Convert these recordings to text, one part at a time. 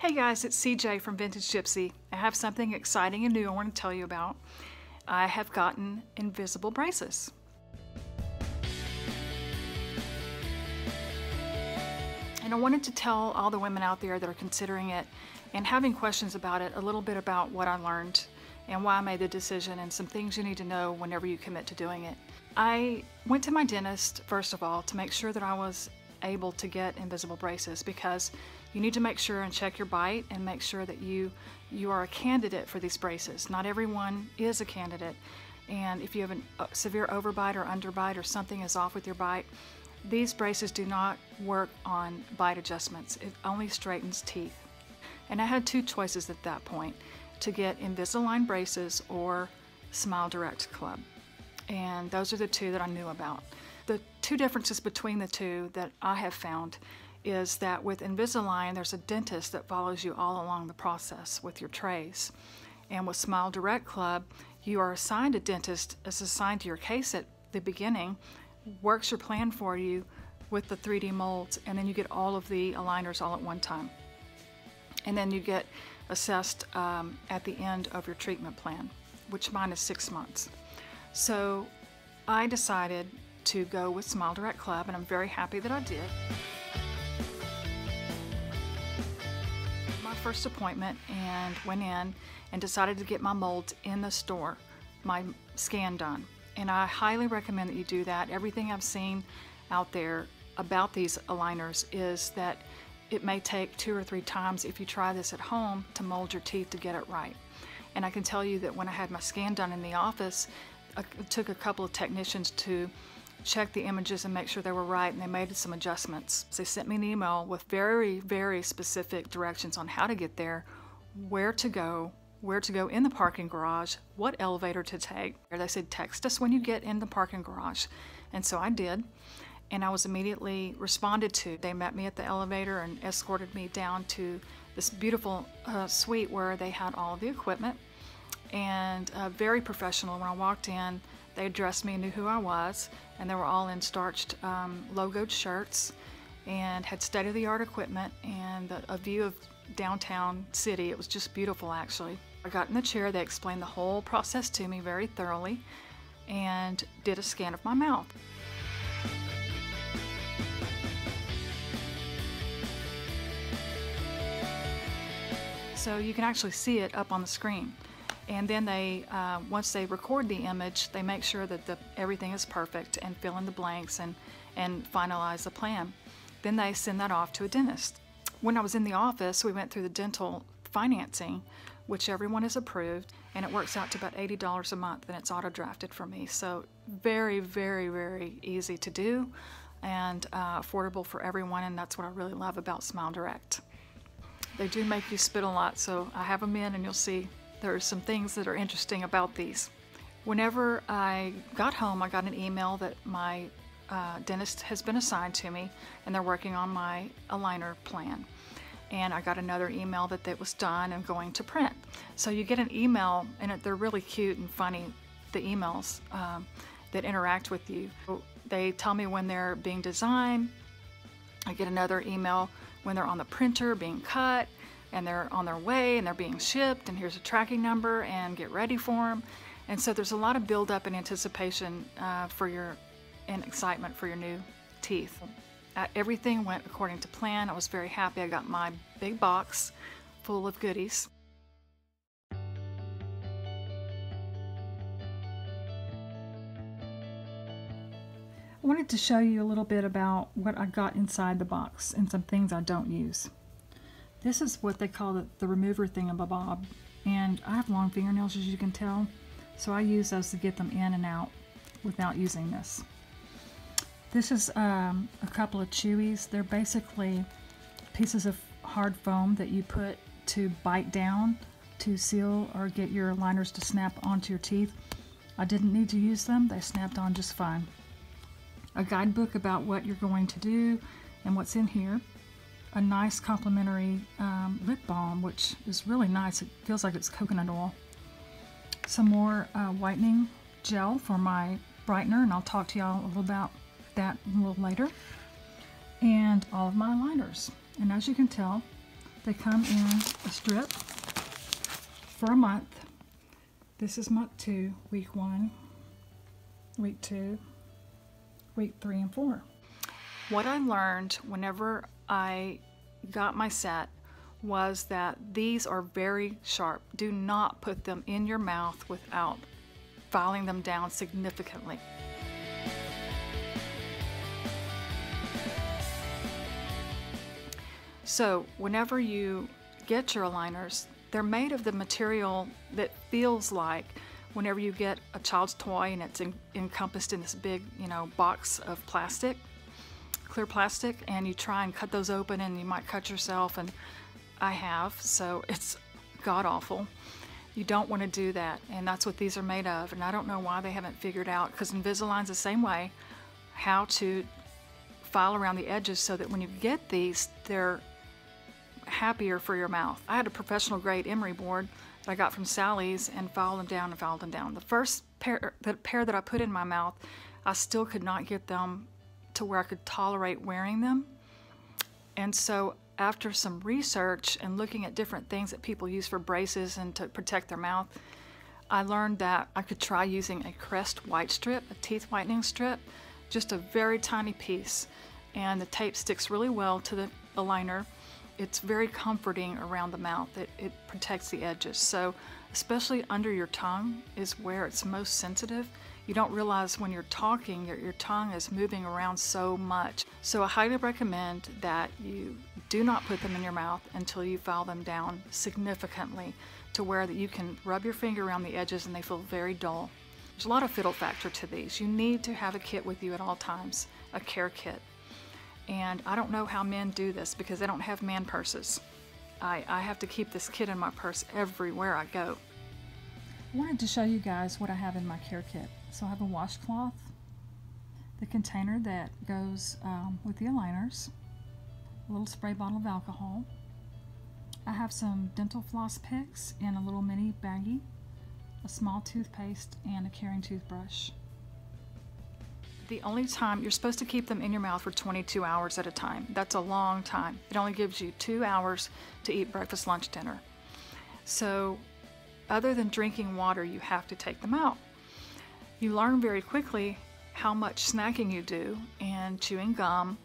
Hey guys, it's CJ from Vintage Gypsy. I have something exciting and new I want to tell you about. I have gotten invisible braces. And I wanted to tell all the women out there that are considering it and having questions about it a little bit about what I learned and why I made the decision and some things you need to know whenever you commit to doing it. I went to my dentist, first of all, to make sure that I was able to get invisible braces because you need to make sure and check your bite and make sure that you are a candidate for these braces. Not everyone is a candidate, and if you have a severe overbite or underbite or something is off with your bite, these braces do not work on bite adjustments. It only straightens teeth. And I had two choices at that point, to get Invisalign braces or Smile Direct Club. And those are the two that I knew about. The two differences between the two that I have found is that with Invisalign, there's a dentist that follows you all along the process with your trays. And with Smile Direct Club, you are assigned a dentist as assigned to your case at the beginning, works your plan for you with the 3D molds, and then you get all of the aligners all at one time. And then you get assessed at the end of your treatment plan, which mine is 6 months. So I decided to go with Smile Direct Club, and I'm very happy that I did. My first appointment and went in and decided to get my molds in the store, my scan done. And I highly recommend that you do that. Everything I've seen out there about these aligners is that it may take 2 or 3 times if you try this at home to mold your teeth to get it right. And I can tell you that when I had my scan done in the office, it took a couple of technicians to check the images and make sure they were right, and they made some adjustments. They sent me an email with very, very specific directions on how to get there, where to go in the parking garage, what elevator to take. They said, text us when you get in the parking garage. And so I did, and I was immediately responded to. They met me at the elevator and escorted me down to this beautiful suite where they had all the equipment, and very professional. When I walked in, they addressed me and knew who I was, and they were all in starched logoed shirts and had state-of-the-art equipment and a view of downtown city. It was just beautiful, actually. I got in the chair, they explained the whole process to me very thoroughly and did a scan of my mouth. So you can actually see it up on the screen. And then they, once they record the image, they make sure that everything is perfect and fill in the blanks and finalize the plan. Then they send that off to a dentist. When I was in the office, we went through the dental financing, which everyone is approved, and it works out to about $80 a month, and it's auto-drafted for me. So very, very, very easy to do and affordable for everyone, and that's what I really love about Smile Direct. They do make you spit a lot, so I have them in, and you'll see there are some things that are interesting about these. Whenever I got home, I got an email that my dentist has been assigned to me, and they're working on my aligner plan. And I got another email that it was done and going to print. So you get an email, and they're really cute and funny, the emails that interact with you. They tell me when they're being designed. I get another email when they're on the printer being cut, and they're on their way and they're being shipped, and here's a tracking number and get ready for them. And so there's a lot of build-up and anticipation and excitement for your new teeth. Everything went according to plan. I was very happy. I got my big box full of goodies. I wanted to show you a little bit about what I got inside the box and some things I don't use. This is what they call the remover thingamabob, and I have long fingernails, as you can tell, so I use those to get them in and out without using this. This is a couple of chewies. They're basically pieces of hard foam that you put to bite down to seal or get your aligners to snap onto your teeth. I didn't need to use them. They snapped on just fine. A guidebook about what you're going to do and what's in here. A nice complimentary lip balm, which is really nice. It feels like it's coconut oil. Some more whitening gel for my brightener, and I'll talk to y'all a little about that a little later. And all of my aligners. And as you can tell, They come in a strip for a month. This is month 2, week 1, week 2, week 3, and 4. What I learned whenever I got my set was that these are very sharp. Do not put them in your mouth without filing them down significantly. So whenever you get your aligners, they're made of the material that feels like whenever you get a child's toy and it's encompassed in this big, box of plastic, clear plastic, and you try and cut those open and you might cut yourself, and I have, so it's god-awful. You don't want to do that, and that's what these are made of, and I don't know why they haven't figured out, because Invisalign's the same way, how to file around the edges so that when you get these, they're happier for your mouth. I had a professional grade emery board that I got from Sally's and filed them down and filed them down. The first pair that I put in my mouth, I still could not get them to where I could tolerate wearing them. And so after some research and looking at different things that people use for braces and to protect their mouth, I learned that I could try using a Crest white strip, a teeth whitening strip, just a very tiny piece. And the tape sticks really well to the aligner. It's very comforting around the mouth. It protects the edges. So especially under your tongue is where it's most sensitive. You don't realize when you're talking, your tongue is moving around so much. So I highly recommend that you do not put them in your mouth until you file them down significantly to where that you can rub your finger around the edges and they feel very dull. There's a lot of fiddle factor to these. You need to have a kit with you at all times, a care kit. And I don't know how men do this because they don't have man purses. I have to keep this kit in my purse everywhere I go. I wanted to show you guys what I have in my care kit. So I have a washcloth, the container that goes with the aligners, a little spray bottle of alcohol. I have some dental floss picks in a little mini baggie, a small toothpaste, and a caring toothbrush. The only time, you're supposed to keep them in your mouth for 22 hours at a time. That's a long time. It only gives you 2 hours to eat breakfast, lunch, dinner. So other than drinking water, you have to take them out. You learn very quickly how much snacking you do and chewing gum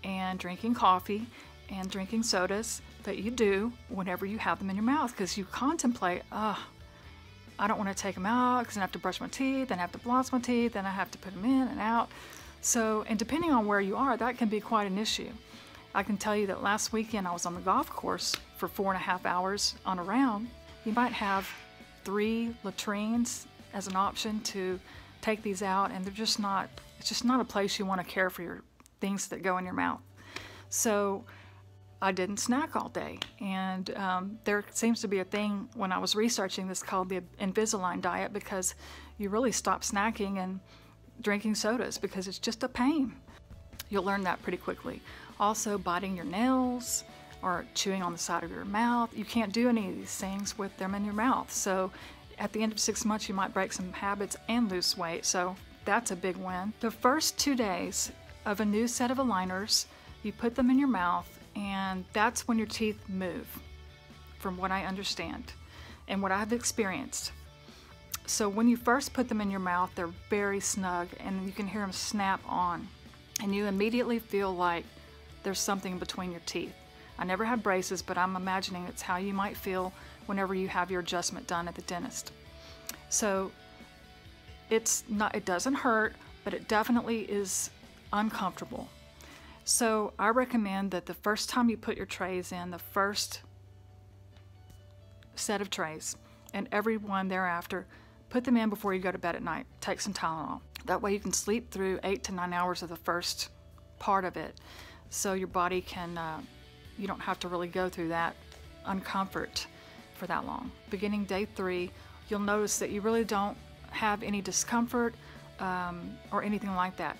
and drinking coffee and drinking sodas that you do whenever you have them in your mouth, because you contemplate, I don't want to take them out because I have to brush my teeth, then I have to floss my teeth, then I have to put them in and out. So, and depending on where you are, that can be quite an issue. I can tell you that last weekend I was on the golf course for 4.5 hours on a round. You might have 3 latrines as an option to take these out, and it's just not a place you want to care for your things that go in your mouth. So I didn't snack all day, and there seems to be a thing when I was researching this called the Invisalign diet, because you really stop snacking and drinking sodas because it's just a pain. You'll learn that pretty quickly. Also, biting your nails or chewing on the side of your mouth. You can't do any of these things with them in your mouth. So at the end of 6 months, you might break some habits and lose weight. So that's a big win. The first 2 days of a new set of aligners, you put them in your mouth, and that's when your teeth move, from what I understand and what I've experienced. So when you first put them in your mouth, they're very snug, and you can hear them snap on, and you immediately feel like there's something between your teeth. I never had braces, but I'm imagining it's how you might feel whenever you have your adjustment done at the dentist. So it doesn't hurt, but it definitely is uncomfortable. So I recommend that the first time you put your trays in, the first set of trays, and every one thereafter, put them in before you go to bed at night. Take some Tylenol. That way you can sleep through 8 to 9 hours of the first part of it. So your body can, you don't have to really go through that uncomfort for that long. Beginning day 3, you'll notice that you really don't have any discomfort or anything like that.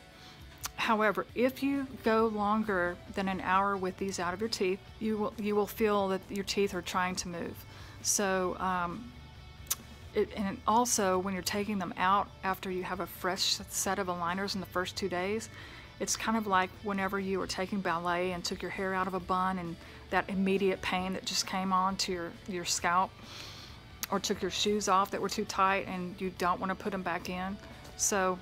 However, if you go longer than an hour with these out of your teeth, you will feel that your teeth are trying to move. So, and also when you're taking them out after you have a fresh set of aligners in the first 2 days, It's kind of like whenever you were taking ballet and took your hair out of a bun and that immediate pain that just came on to your scalp, or took your shoes off that were too tight and you don't want to put them back in. So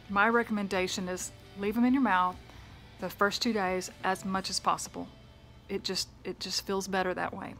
my recommendation is leave them in your mouth the first 2 days as much as possible. It just feels better that way.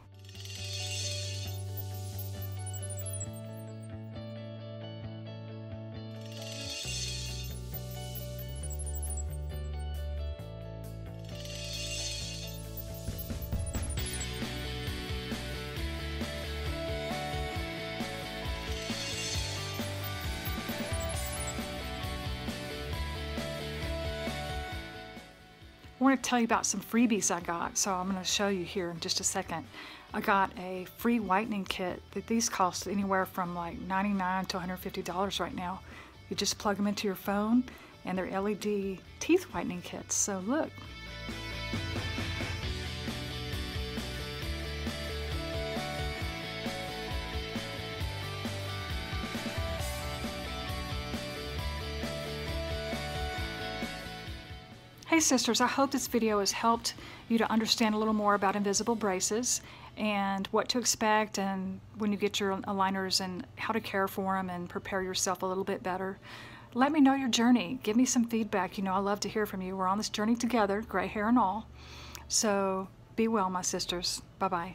I want to tell you about some freebies I got, so I'm going to show you here in just a second. I got a free whitening kit. These cost anywhere from like $99 to $150 right now. You just plug them into your phone, and they're LED teeth whitening kits. So look. Hey sisters, I hope this video has helped you to understand a little more about invisible braces and what to expect and when you get your aligners and how to care for them and prepare yourself a little bit better. Let me know your journey. Give me some feedback. You know, I love to hear from you. We're on this journey together, gray hair and all. So be well, my sisters. Bye-bye.